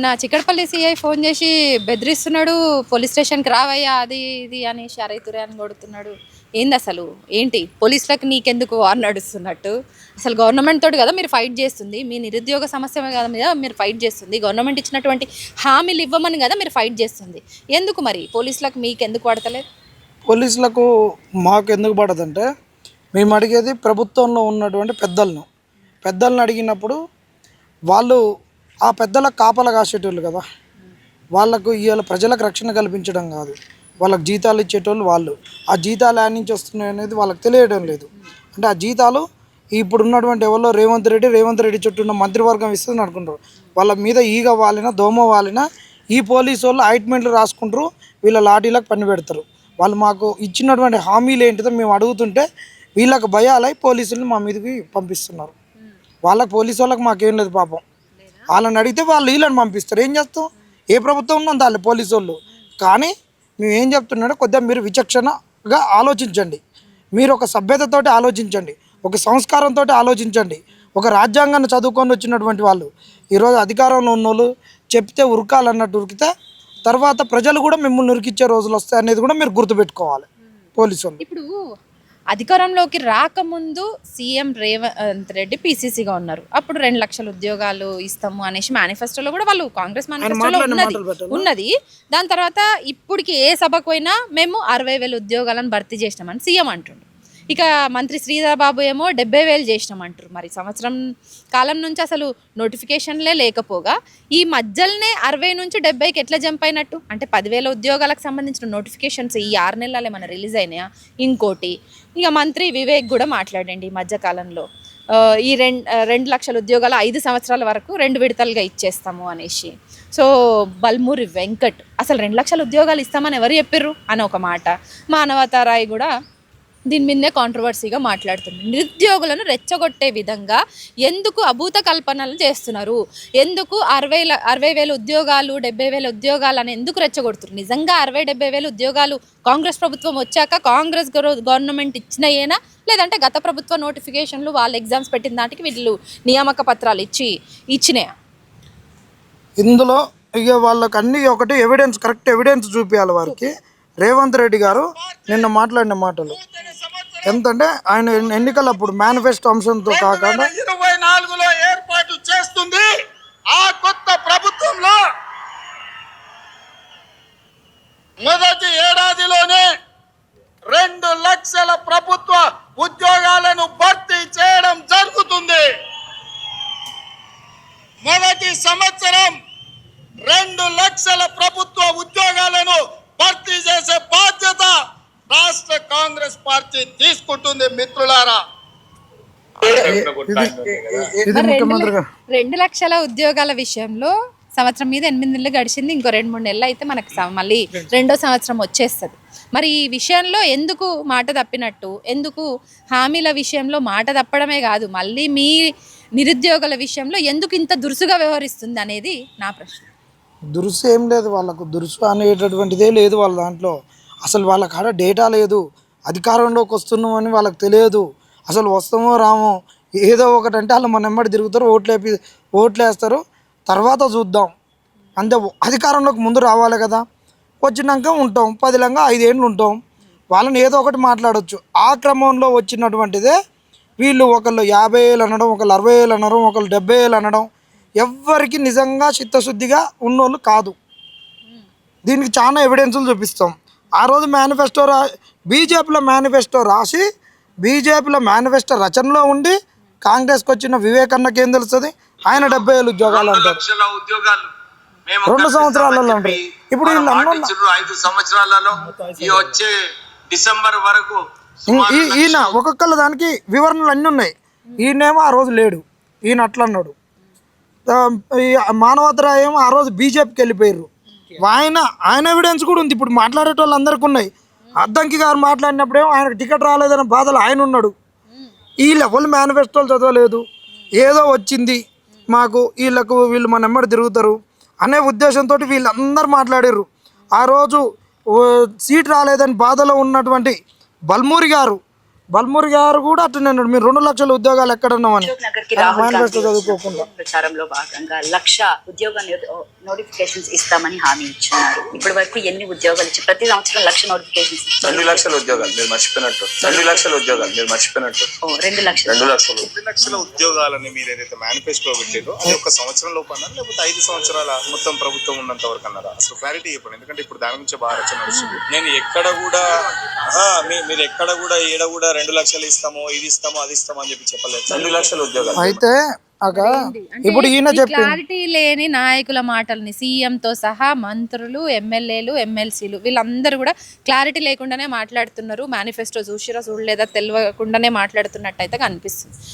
నా Chikkadpally CI phone చేసి బెదిరిస్తున్నాడు, police స్టేషన్కి రావయ్యా అది ఇది అనేసి అరైతురే అని కొడుతున్నాడు. ఏంది అసలు ఏంటి పోలీసులకు నీకెందుకు వార్ నడుస్తున్నట్టు? అసలు గవర్నమెంట్ తోటి కదా మీరు ఫైట్ చేస్తుంది, మీ నిరుద్యోగ సమస్య కదా మీద మీరు ఫైట్ చేస్తుంది, గవర్నమెంట్ ఇచ్చినటువంటి హామీలు ఇవ్వమని కదా మీరు ఫైట్ చేస్తుంది. ఎందుకు మరి పోలీసులకు మీకు ఎందుకు పడతలేదు? పోలీసులకు మాకు ఎందుకు పడదంటే మేము అడిగేది ప్రభుత్వంలో ఉన్నటువంటి పెద్దలను అడిగినప్పుడు వాళ్ళు ఆ పెద్దలకు కాపలా కాసేటోళ్ళు కదా. వాళ్ళకు ఇవాళ ప్రజలకు రక్షణ కల్పించడం కాదు, వాళ్ళకి జీతాలు ఇచ్చేటోళ్ళు వాళ్ళు. ఆ జీతాలు యాడ్ నుంచి వస్తున్నాయి అనేది వాళ్ళకి తెలియడం లేదు. అంటే ఆ జీతాలు ఇప్పుడు ఉన్నటువంటి ఎవరో రేవంత్ రెడ్డి చుట్టూ ఉన్న మంత్రివర్గం ఇస్తుంది అనుకుంటారు. వాళ్ళ మీద ఈగ వాలినా దోమ వాలినా ఈ పోలీసు వాళ్ళు ఆయింట్మెంట్లు రాసుకుంటారు, వీళ్ళ లాఠీలకు పని పెడతారు. వాళ్ళు మాకు ఇచ్చినటువంటి హామీలు ఏంటిదో మేము అడుగుతుంటే వీళ్ళకి భయాలై పోలీసులు మా మీదకి పంపిస్తున్నారు. పోలీసు వాళ్ళకి మాకేం లేదు పాపం. వాళ్ళని అడిగితే వాళ్ళు వీళ్ళని పంపిస్తారు. ఏం చేస్తాం? ఏ ప్రభుత్వం ఉందో వాళ్ళు పోలీసు వాళ్ళు. కానీ మేము ఏం చెప్తున్నాడో కొద్దిగా మీరు విచక్షణగా ఆలోచించండి, మీరు ఒక సభ్యతతోటి ఆలోచించండి, ఒక సంస్కారంతో ఆలోచించండి. ఒక రాజ్యాంగాన్ని చదువుకొని వచ్చినటువంటి వాళ్ళు ఈరోజు అధికారంలో ఉన్నోళ్ళు చెప్తే ఉరకాలన్నట్టు ఉరికితే తర్వాత ప్రజలు కూడా మిమ్మల్ని ఉరికిచ్చే రోజులు వస్తాయి అనేది కూడా మీరు గుర్తుపెట్టుకోవాలి. పోలీసు వాళ్ళు ఇప్పుడు అధికారంలోకి రాకముందు సీఎం రేవంత్ రెడ్డి పీసీసీగా ఉన్నారు. అప్పుడు 2 లక్షల ఉద్యోగాలు ఇస్తాము అనేసి మేనిఫెస్టోలో కూడా వాళ్ళు కాంగ్రెస్ మేనిఫెస్టోలో ఉన్నది. దాని తర్వాత ఇప్పటికి ఏ సభకు పోయినా మేము 60,000 ఉద్యోగాలను భర్తీ చేసినామని సీఎం అంటుండ్రు. ఇక మంత్రి శ్రీధర్ బాబు ఏమో 70,000 చేసినామంటారు. మరి సంవత్సరం కాలం నుంచి అసలు నోటిఫికేషన్లే లేకపోగా ఈ మధ్యలోనే 60 నుంచి 70కి ఎట్లా జంప్ అయినట్టు? అంటే 10,000 ఉద్యోగాలకు సంబంధించిన నోటిఫికేషన్స్ ఈ 6 నెలలే మన రిలీజ్ అయినాయా? ఇంకోటి ఇక మంత్రి వివేక్ కూడా మాట్లాడండి ఈ మధ్యకాలంలో ఈ 2 లక్షల ఉద్యోగాలు 5 సంవత్సరాల వరకు 2 విడతలుగా ఇచ్చేస్తాము అనేసి. సో బల్మూరి వెంకట్ అసలు 2 లక్షల ఉద్యోగాలు ఇస్తామని ఎవరు చెప్పిర్రు అని ఒక మాట. మానవతారాయ్ కూడా దీని మీదనే కాంట్రవర్సీగా మాట్లాడుతుంది. నిరుద్యోగులను రెచ్చగొట్టే విధంగా ఎందుకు అభూత కల్పనలు చేస్తున్నారు? ఎందుకు 60,000 ఉద్యోగాలు 70,000 ఉద్యోగాలు అని ఎందుకు రెచ్చగొడుతున్నారు? నిజంగా 60,000-70,000 ఉద్యోగాలు కాంగ్రెస్ ప్రభుత్వం వచ్చాక కాంగ్రెస్ గవర్నమెంట్ ఇచ్చినాయేనా, లేదంటే గత ప్రభుత్వ నోటిఫికేషన్లు వాళ్ళు ఎగ్జామ్స్ పెట్టిన దానికి వీళ్ళు నియామక పత్రాలు ఇచ్చినాయా? ఇందులో ఇక వాళ్ళకి అన్ని ఒకటి కరెక్ట్ ఎవిడెన్స్ చూపించాలి వారికి. రేవంత్ రెడ్డి గారు నిన్న మాట్లాడిన మాటలు ఎంతంటే ఆయన ఎన్నికలప్పుడు మేనిఫెస్టో అంశంతో కాకుండా 2024లో ఏర్పాటు చేస్తుంది. ఆ కొత్త ప్రభుత్వంలో మొదటి ఏడాదిలోనే 2 లక్షల ప్రభుత్వ ఉద్యోగాలను భర్తీ చేయడం జరుగుతుంది. మొదటి సంవత్సరం 2 లక్షల ప్రభుత్వ ఉద్యోగాలను భర్తీ చేసే బాధ్యత రాష్ట్ర కాంగ్రెస్ పార్టీ తీసుకుంటుంది. మిత్రులారా, 2 లక్షల ఉద్యోగాల విషయంలో సంవత్సరం మీద 8 నెలలు గడిచింది. ఇంకో 2-3 నెలలు అయితే మనకు మళ్ళీ 2వ సంవత్సరం వచ్చేస్తుంది. మరి ఈ విషయంలో ఎందుకు మాట తప్పినట్టు? ఎందుకు హామీల విషయంలో మాట తప్పడమే కాదు, మళ్ళీ మీ నిరుద్యోగుల విషయంలో ఎందుకు ఇంత దురుసుగా వ్యవహరిస్తుంది అనేది నా ప్రశ్న. దురుసు ఏం లేదు, వాళ్ళకు దురుసు అనేటటువంటిదే లేదు వాళ్ళ దాంట్లో. అసలు వాళ్ళ కాడ డేటా లేదు, అధికారంలోకి వస్తున్నామని వాళ్ళకి తెలియదు. అసలు వస్తామో రామో ఏదో ఒకటి అంటే వాళ్ళు మన ఎమ్మడి తిరుగుతారు, ఓట్లు వేస్తారు, తర్వాత చూద్దాం అంతే. అధికారంలోకి ముందు రావాలి కదా, వచ్చినాక ఉంటాం, 5 ఏళ్ళు ఉంటాం, వాళ్ళని ఏదో ఒకటి మాట్లాడవచ్చు. ఆ క్రమంలో వచ్చినటువంటిదే వీళ్ళు ఒకళ్ళు 50,000 అనడం, ఒకళ్ళు 60,000 అనడం, ఒకళ్ళు 70,000 అనడం. ఎవ్వరికి నిజంగా చిత్తశుద్ధిగా ఉన్నోళ్ళు కాదు. దీనికి చాలా ఎవిడెన్సులు చూపిస్తాం. ఆ రోజు బీజేపీలో మేనిఫెస్టో రాసి బీజేపీలో మేనిఫెస్టో రచనలో ఉండి కాంగ్రెస్కి వచ్చిన వివేకన్నకి ఏం తెలుస్తుంది? ఆయన 70,000 ఉద్యోగాలు అంటారు, 2 సంవత్సరాలలో అంటారు. ఇప్పుడు వీళ్ళు 5 సంవత్సరాలలో వచ్చే డిసెంబర్ వరకు ఈయన ఒక్కొక్కళ్ళ దానికి వివరణలు అన్నీ ఉన్నాయి. ఈయనేమో ఆ రోజు లేడు, ఈయన అట్లా అన్నాడు. మానవతరాయ్ ఏమో ఆ రోజు బీజేపీకి వెళ్ళిపోయారు. ఆయన ఎవిడెన్స్ కూడా ఉంది. ఇప్పుడు మాట్లాడేటోళ్ళు అందరికీ ఉన్నాయి. అద్దంకి గారు మాట్లాడినప్పుడేమో ఆయనకు టికెట్ రాలేదన్న బాధలు ఆయన ఉన్నాడు. ఈ లెవెల్ మేనిఫెస్టోలు చదవలేదు, ఏదో వచ్చింది మాకు వీళ్ళు మన ఎమ్మడి తిరుగుతారు అనే ఉద్దేశంతో వీళ్ళందరూ మాట్లాడారు. ఆ రోజు సీట్ రాలేదని బాధలో ఉన్నటువంటి బల్మూరి గారు బల్మూరి గారు కూడా అట్లనే అన్నాడు, మీరు 2 లక్షల ఉద్యోగాలు ఎక్కడ ఉన్నామని. నగర్కి రాహుల్ మేనిఫెస్టో గాంధీ చదువుకోకుండా ప్రచారంలో భాగంగా 1,00,000 ఉద్యోగ నోటిఫికేషన్స్ ఇస్తామని హామీ ఇచ్చున్నారు. ఇప్పటి వరకు ఎన్ని ఉద్యోగాలు ఇచ్చి ప్రతి సంవత్సరం 1,00,000 నోటిఫికేషన్స్ 2 లక్షల ఉద్యోగాలు మీరు మర్చిపోయినట్టు 2 లక్షల ఉద్యోగాలు మీరు మర్చిపోయినట్టు 2 లక్షలు 2 లక్షలు 2 లక్షల ఉద్యోగాలని మీరు ఏదైతే మేనిఫెస్టో పెట్టారో అది ఒక సంవత్సరం లోపు అన్నారు, లేకపోతే 5 సంవత్సరాల మొత్తం ప్రభుత్వం ఉన్నంత వరకు అన్నారా? అసలు క్లారిటీ చెప్పండి, ఎందుకంటే ఇప్పుడు దాని గురించి బాగా రచన నడుస్తుంది. నేను ఎక్కడ కూడా మీరు ఎక్కడ కూడా ఏడ కూడా 2 లక్షలు ఇస్తామో ఇది ఇస్తామో అది ఇస్తామో అని చెప్పి చెప్పలేదు. 2 లక్షల ఉద్యోగాలు అయితే ఇప్పుడు ఈయన చెప్పింది క్లారిటీ లేని నాయకుల మాటల్ని సీఎంతో సహా మంత్రులు, ఎమ్మెల్యేలు, ఎమ్మెల్సీలు వీళ్ళందరూ కూడా క్లారిటీ లేకుండానే మాట్లాడుతున్నారు. మేనిఫెస్టో చూసిరా చూడలేదా తెలియకుండానే మాట్లాడుతున్నట్టయితే కనిపిస్తుంది.